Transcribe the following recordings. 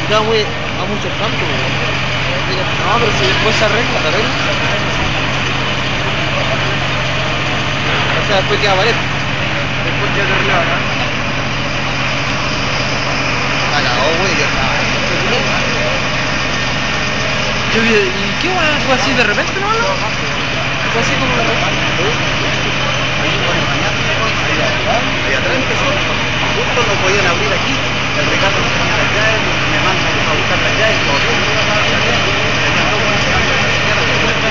queda muy a mucho campo, No, pero si después se arregla, ¿te arregla? o sea, después queda pared. Después queda arreglado, ¿no? La cagó, güey, yo estaba. ¿Y qué bueno? ¿Fue así de repente, no? ¿Fue así como de repente? Y atrás empezó, justo no podían abrir aquí. El Ricardo me tenía las llaves, me manda a buscar las llaves, todo. Tenían dos buenos cambios de señal, de vuelta.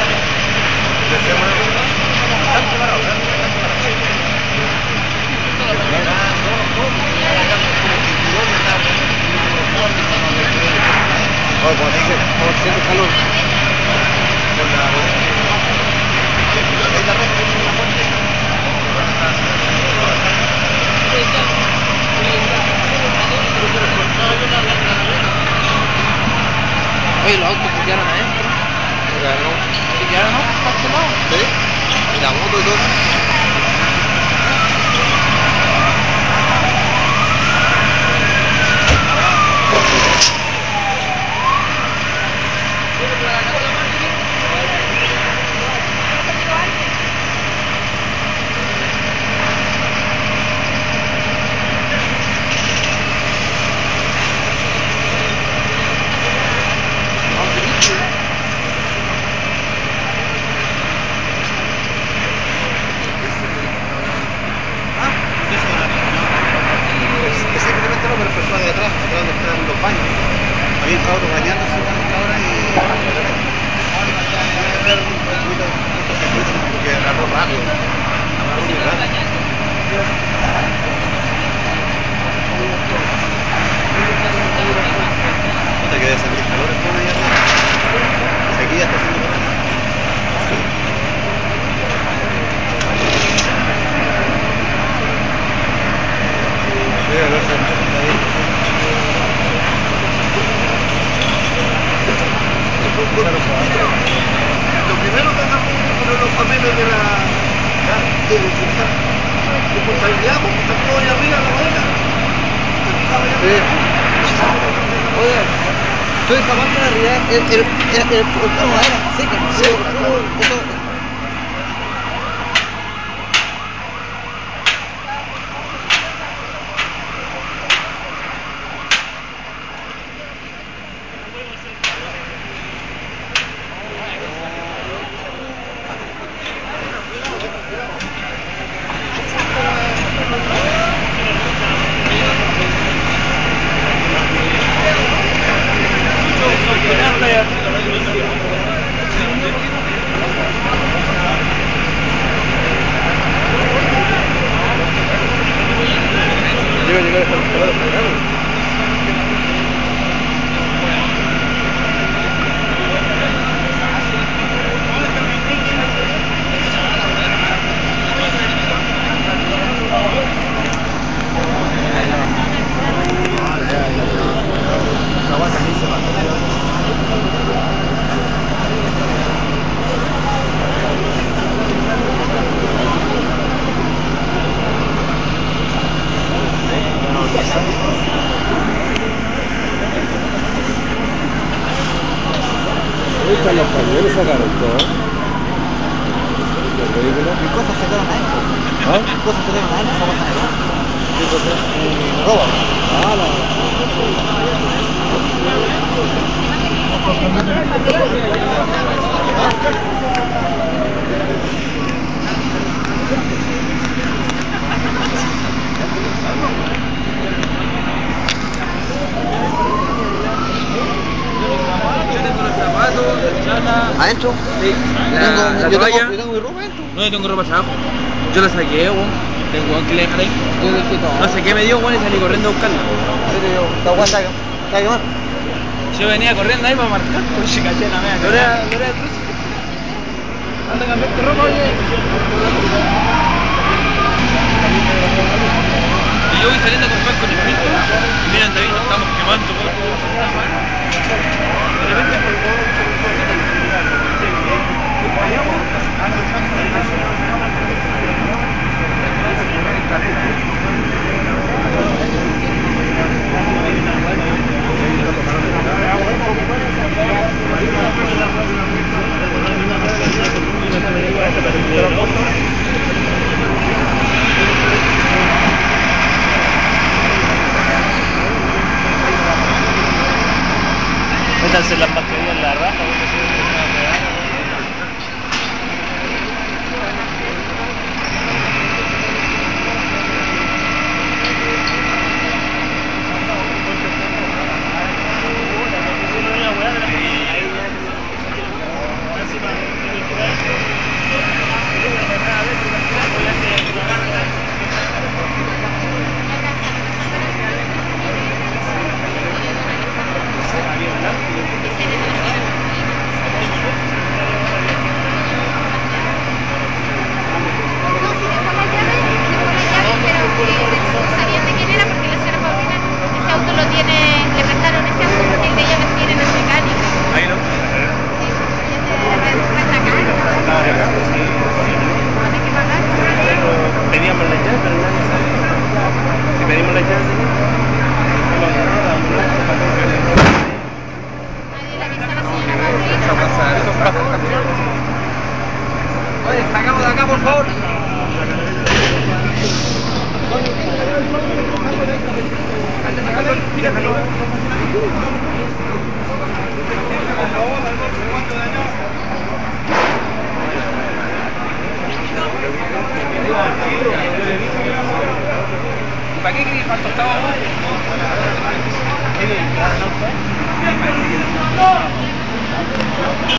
Oye, como te dije, por cierto calor. Con la... Ahí la red tiene una fuente. Oye, los autos se quedaron adentro. Se quedaron parcelados. ¿Sí? Y la moto y todo. Simplemente no, pero personas de atrás donde están los baños. Había entrado otro bañándose ahora y... porque agarró rápido. Agarró muy rápido. Puta que debe sentir calor el fondo allá arriba. Aquí ya está haciendo calor. Sí, a ver si está ahí. Lo primero que hagamos con los papeles de la responsabilidad, porque está todo ahí arriba en la bodega. Oye, estoy escapando de realidad. El programa era seca. Sí. Los pañuelos sacaron todo. Mis cosas se quedaron adentro. ¿Ah? Mis cosas se quedaron adentro, esa cosa negra. ¿Qué cosa? Mi ropa. Ah, la... ¿Adentro? Sí. Yo tengo mi ropa adentro. No, yo tengo ropa abajo. Yo la saqué, weón. Tengo weón que le dejar ahí. Yo dije No sé qué me dio, weón, y salí corriendo a buscarla. esta agua está quemada. Yo venía corriendo ahí para marcar, pues se caché la media. Lorea, anda a cambiarte ropa, oye. Y yo voy saliendo a comprar con el pico. Y miren, David, nos estamos quemando, weón. De repente, Tomaron las mascarillas en la raja, porque si no se van a pegar. Pedíamos la llave, pero nadie sabe. Si pedimos la llave, Oye, sacamos de acá, por favor. ¿Para qué queréis cuánto estaba vos?